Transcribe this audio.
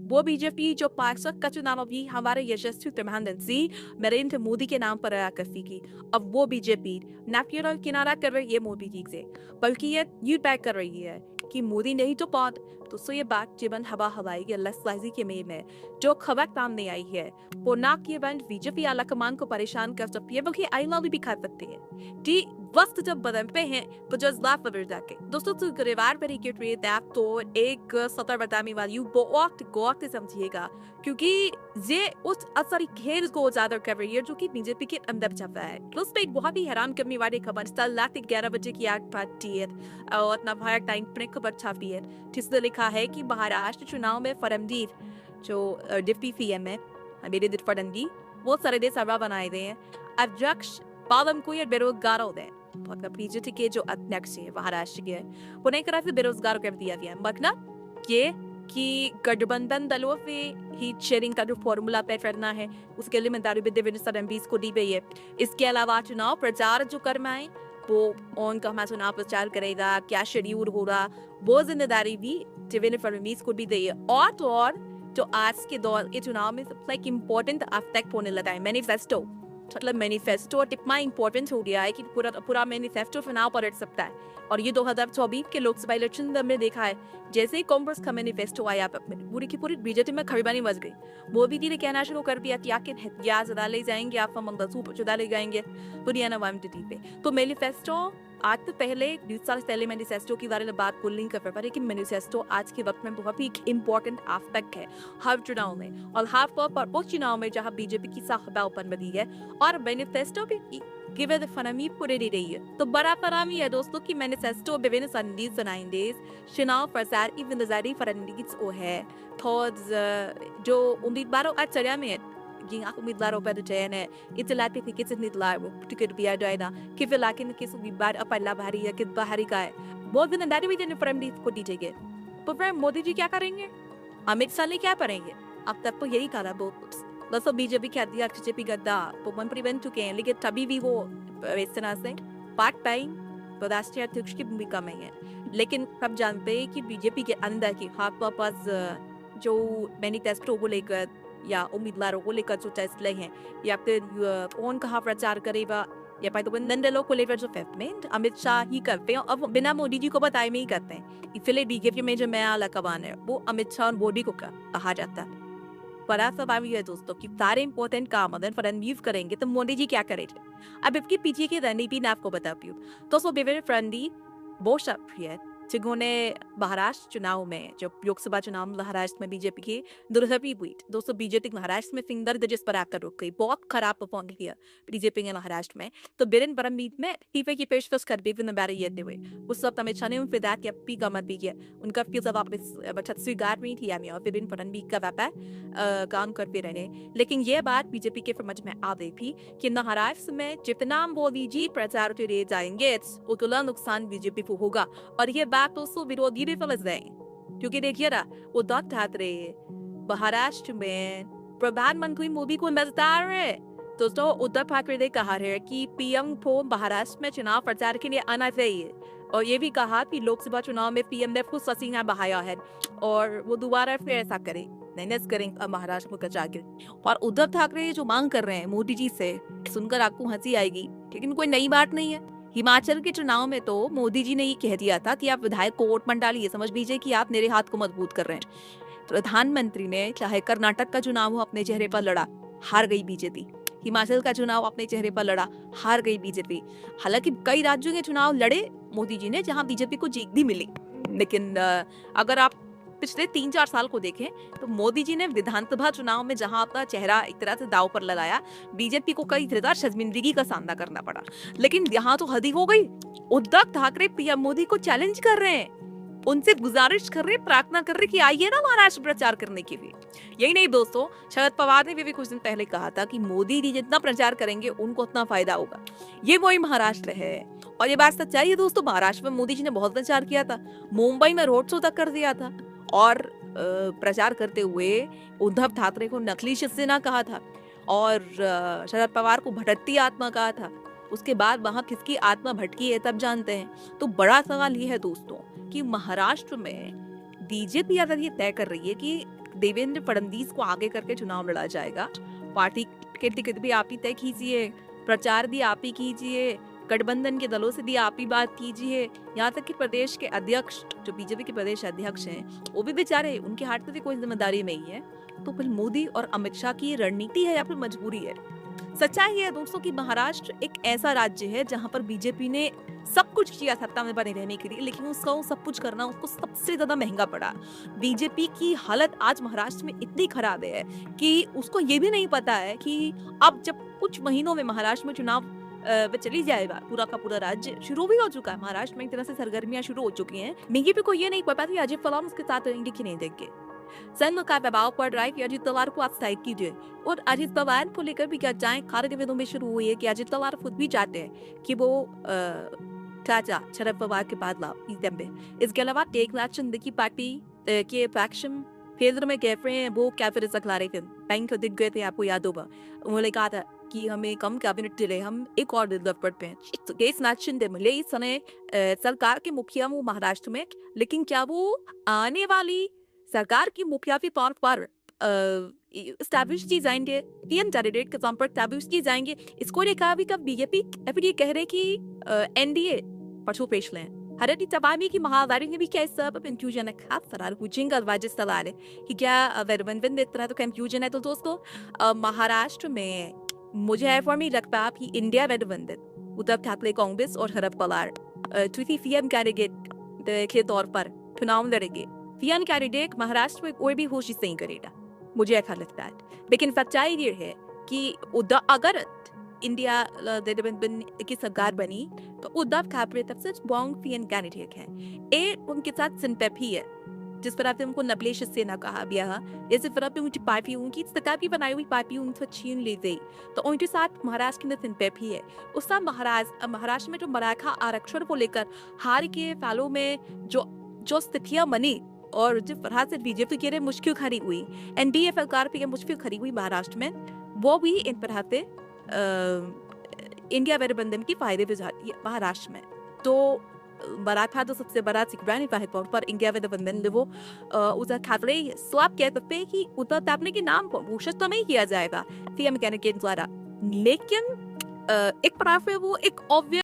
वो बीजेपी जो पार्षद का चुनाव अभी हमारे यशस्वी प्रधानमंत्री नरेंद्र मोदी के नाम पर आया करती की, अब वो बीजेपी न केवल किनारा कर रही है मोदी जी से, बल्कि ये बैक कर रही है कि मोदी नहीं तो कौन। तो सो ये बात जीवन हवा हवाई या लसलाजी के में में जो खबर सामने आई है वो ना केवल बीजेपी आला कमान को परेशान कर सकती है बल्कि आईना भी खा सकती है कि वक्त जब बदलते हैं तो जज्बात बदल जाके दोस्तों तो परिवार पर के ट्रेड ऐप तो एक सतर बताने वाली हूँ, बहुत गौर से समझिएगा क्योंकि ये उस असली खेल को उजागर कर रही है जो कि बीजेपी के अंदर चल रहा है। प्लस पे एक बहुत ही हैरान करने वाली खबर कल रात 11 बजे की आग पाती है और अपना भारत टाइम पर खबर छापी है जिसने लिखा है कि महाराष्ट्र चुनाव में फडणवीस जो डिप्टी सीएम है मेरे फडणवीस वो सरदे सभा बनाए गए हैं अध्यक्ष बावनकुमार बेरोजगारों ने मतलब बीजेपी के जो अध्यक्ष है महाराष्ट्र के वो नई तरह से बेरोजगार कर दिया गया मतलब ये कि गठबंधन दलों से ही शेयरिंग का जो फॉर्मूला तय करना है उसके लिए जिम्मेदारी भी देवेंद्र फडणवीस को दी गई है। इसके अलावा चुनाव प्रचार जो करना है वो कौन कहाँ चुनाव प्रचार करेगा क्या शेड्यूल होगा वो जिम्मेदारी भी देवेंद्र फडणवीस को दी गई है। और तो और जो आज के दौर के चुनाव में सबसे एक इम्पोर्टेंट एस्पेक्ट होने लगा है मैनिफेस्टो। मतलब मैनिफेस्टो इतना इम्पोर्टेंट हो गया है कि पूरा मैनिफेस्टो चुनाव पलट सकता है। और ये 2024 के लोकसभा इलेक्शन में हमने देखा है जैसे ही कांग्रेस का मैनिफेस्टो आया पूरी की पूरी बीजेपी में खरीबानी मच गई। मोदी जी ने कहना शुरू कर दिया कि आखिर हथियार ज्यादा ले जाएंगे आप मंगलसूत्र जुदा ले जाएंगे पुराना वामटिटी पे। तो मैनिफेस्टो आज से पहले 20 साल पहले मैनिफेस्टो के बारे में बात बोल नहीं कर पाए लेकिन मैनिफेस्टो आज के वक्त में बहुत ही इम्पोर्टेंट एस्पेक्ट है हर चुनाव में और हर पर उस चुनाव में जहाँ बीजेपी की साहबा ओपन बनी है और मैनिफेस्टो भी गिवन फनामी पूरे दे रही है। तो बड़ा फरामी है दोस्तों की मैनिफेस्टो विभिन्न संदेश बनाएंगे चुनाव प्रचार की जिम्मेदारी फडणवीस को है। जो उम्मीदवारों आचर्या में ging ummiddelbaar op de jene इतलाते थे किस निदला टिकट बिया जाएना कि फिर लाके न किस उम्मीदवार अपना बाहरी या किस बाहरी का है बहुत दिन अंदाजे भी देने फडणवीस को दी जाएगी। तो फिर मोदी जी क्या करेंगे अमित शाह ने क्या करेंगे अब तक तो यही कहा बहुत बस बीजेपी क्या दिया बीजेपी गद्दा तो मंत्री बन चुके हैं लेकिन तभी भी वो इस तरह से पार्ट टाइम राष्ट्रीय अध्यक्ष की भूमिका में है। लेकिन सब जानते हैं कि बीजेपी के अंदर की हाथ पास जो मैनिफेस्टो को लेकर या उम्मीदवारों को लेकर जो फैसले हैं या फिर कौन कहाँ प्रचार करेगा या पाई तो नंदलों को लेकर जो फैसले अमित शाह ही करते हैं और बिना मोदी जी को बताए में ही करते हैं। इसलिए बीजेपी में जो नया लकबान है वो अमित शाह और मोदी को कहा जाता है। बड़ा सवाल ये है दोस्तों कि सारे इंपॉर्टेंट काम अगर फडणवीस करेंगे तो मोदी जी क्या करेंगे। अब इसके पीछे की रणनीति मैं आपको बताती हूँ। दोस्तों देवेंद्र फडणवीस वो शख्स है जिन्होंने महाराष्ट्र चुनाव में जो लोकसभा चुनाव महाराष्ट्र में बीजेपी की दुर्हवी हुई दोस्तों बीजेपी महाराष्ट्र में सिंगर जिस पर आकर रुक गई बहुत खराब परफॉर्म किया बीजेपी ने महाराष्ट्र में। तो बिरेन परमवीर में टीफे की पेशकश कर भी बारे ये हुए उस वक्त अमित शाह ने उन फिदा की अपनी कमर भी किया उनका फिर सब वापस स्वीकार नहीं किया और बिरेन फडणवीस का व्यापार काम करते रहे। लेकिन ये बात बीजेपी के समझ में आ गई थी कि महाराष्ट्र में जितना मोदी जी प्रचार ले जाएंगे उतना नुकसान बीजेपी को होगा। और ये बात दोस्तों विरोधी भी समझ रहे हैं क्योंकि देखिए ना उद्धव ठाकरे महाराष्ट्र में प्रधानमंत्री मोदी को नजदार है। दोस्तों उद्धव ठाकरे ने कहा है कि पीएम को महाराष्ट्र में चुनाव प्रचार के लिए आना चाहिए और ये भी कहा कि लोकसभा चुनाव में पीएम ने खुद पसीना बहाया है और वो दोबारा फिर ऐसा करे मेहनत करें महाराष्ट्र को कचा के। और उद्धव ठाकरे जो मांग कर रहे हैं मोदी जी से सुनकर आपको हंसी आएगी लेकिन कोई नई बात नहीं है। हिमाचल के चुनाव में तो मोदी जी ने ये कह दिया था कि आप विधायक को वोट मत डालिए समझ लीजिए कि आप मेरे हाथ को मजबूत कर रहे हैं। प्रधानमंत्री ने चाहे कर्नाटक का चुनाव हो अपने चेहरे पर लड़ा हार गई बीजेपी। हिमाचल का चुनाव अपने चेहरे पर लड़ा हार गई बीजेपी। हालांकि कई राज्यों के चुनाव लड़े मोदी जी ने जहां बीजेपी को जीत भी मिली। लेकिन अगर आप पिछले 3-4 साल को देखें तो मोदी जी ने विधानसभा चुनाव में जहां अपना चेहरा एक तरह से दाव पर लगाया बीजेपी को कई तरह शर्मिंदगी का सामना करना पड़ा। लेकिन यहाँ तो हद ही हो गई। उद्धव ठाकरे पीएम मोदी को चैलेंज कर रहे हैं उनसे गुजारिश कर रहे प्रार्थना कर रहे कि आइए ना महाराष्ट्र प्रचार करने के लिए। यही नहीं दोस्तों शरद पवार ने भी कुछ दिन पहले कहा था कि मोदी जी जितना प्रचार करेंगे उनको उतना फायदा होगा। ये वही महाराष्ट्र है और ये बात सच्चाई है दोस्तों। महाराष्ट्र में मोदी जी ने बहुत प्रचार किया था मुंबई में रोड शो तक कर दिया था और प्रचार करते हुए उद्धव ठाकरे को नकली शिवसेना कहा था और शरद पवार को भटकती आत्मा कहा था। उसके बाद वहां किसकी आत्मा भटकी है तब जानते हैं। तो बड़ा सवाल ये है दोस्तों कि महाराष्ट्र में बीजेपी अगर ये तय कर रही है कि देवेंद्र फडणवीस को आगे करके चुनाव लड़ा जाएगा। पार्टी के टिकट भी आप ही तय कीजिए, प्रचार भी आप ही कीजिए, गठबंधन के दलों से भी आप ही बात कीजिए, यहाँ तक कि प्रदेश के अध्यक्ष जो बीजेपी के प्रदेश अध्यक्ष हैं वो भी बेचारे, उनके हाथ में भी कोई जिम्मेदारी नहीं है। तो फिर मोदी और अमित शाह की रणनीति है या फिर मजबूरी है? सच्चाई है दोस्तों कि महाराष्ट्र एक ऐसा राज्य है जहां पर बीजेपी ने सब कुछ किया सत्ता में बने रहने के लिए, लेकिन उसका सब कुछ करना उसको सबसे ज्यादा महंगा पड़ा। बीजेपी की हालत आज महाराष्ट्र में इतनी खराब है कि उसको ये भी नहीं पता है कि अब जब कुछ महीनों में महाराष्ट्र में चुनाव पे चली जाएगा, पूरा का पूरा राज्य शुरू भी हो चुका है, महाराष्ट्र में एक तरह से सरगर्मियां शुरू हो चुकी हैं। बीजेपी को ये नहीं पता कि अजित पवार उसके साथ रहेंगे कि नहीं देंगे। संघ का दबाव पड़ रहा है कि अजित पवार को आप साइड कीजिए, और अजित पवार को लेकर भी चर्चाएं खाद्य निवेदनों में शुरू हुई है कि अजित पवार खुद भी चाहते हैं कि वो चाचा शरद पवार के बाद लाओ इस पे। इसके अलावा एकनाथ शिंदे की पार्टी के फैक्शन केंद्र में कह रहे हैं वो कैबिनेट रखला रहे थे, बैंक दिख गए थे, आपको याद होगा। उन्होंने कहा था कि हमें कम कैबिनेट मिले, हम एक और डेवलपमेंट पे हैं। एकनाथ शिंदे मिले इस समय सरकार के मुखिया वो महाराष्ट्र में, लेकिन क्या वो आने वाली सरकार की मुखिया के तौर पर एस्टैब्लिश की जाएंगे, पीएम कैंडिडेट के तौर पर एस्टैब्लिश की जाएंगे? इसको लेकर भी कब बीजेपी फिर ये कह रहे कि एनडीए पशु पेश लें। हरटी तबामी की महावारी ने भी क्या सब कंफ्यूजन है, खास सरार पूछेंगे वाजिब सवाल है कि क्या वेरवन इस तरह तो कंफ्यूजन है। तो दोस्तों महाराष्ट्र में मुझे ऐसा नहीं लगता कि इंडिया गठबंधन उद्धव ठाकरे कांग्रेस और शरद पवार सीएम कैंडिडेट के तौर पर चुनाव लड़ेंगे। सीएम कैंडिडेट महाराष्ट्र में कोई भी कोशिश नहीं करेगा, मुझे ऐसा लगता है। लेकिन सच्चाई ये है कि अगर इंडिया गठबंधन की सरकार बनी तो उद्धव ठाकरे सबसे स्ट्रॉन्ग सीएम कैंडिडेट है। एक उनके साथ सिंपैथी है, जिस पर आपने उनको नबलेश सेना कहा गया, इसी तरह पे उनकी पार्टी उनकी सरकार की बनाई हुई पार्टी उनसे छीन ली गई, तो उनके साथ महाराष्ट्र में सिंपैथी है। उस समय महाराष्ट्र में जो मराठा आरक्षण को लेकर हार के सालों में जो स्थितियां बनी और जिस तरह से बीजेपी के लिए मुश्किल खड़ी हुई, एनडीए सरकार पे मुश्किल खड़ी हुई महाराष्ट्र में, वो भी इन तरह से इंडिया गठबंधन की फायदे पे जाती है महाराष्ट्र में। तो मराठा तो सबसे बड़ा सिक्योरिटी का है तौर पर इंडिया गठबंधन वो उद्धव ठाकरे, सो आप कह सकते हैं कि उद्धव ठाकरे के नाम पर घोषित तो नहीं किया जाएगा सीएम कैंडिडेट द्वारा, लेकिन एक तरह से वो एक ऑब्वियस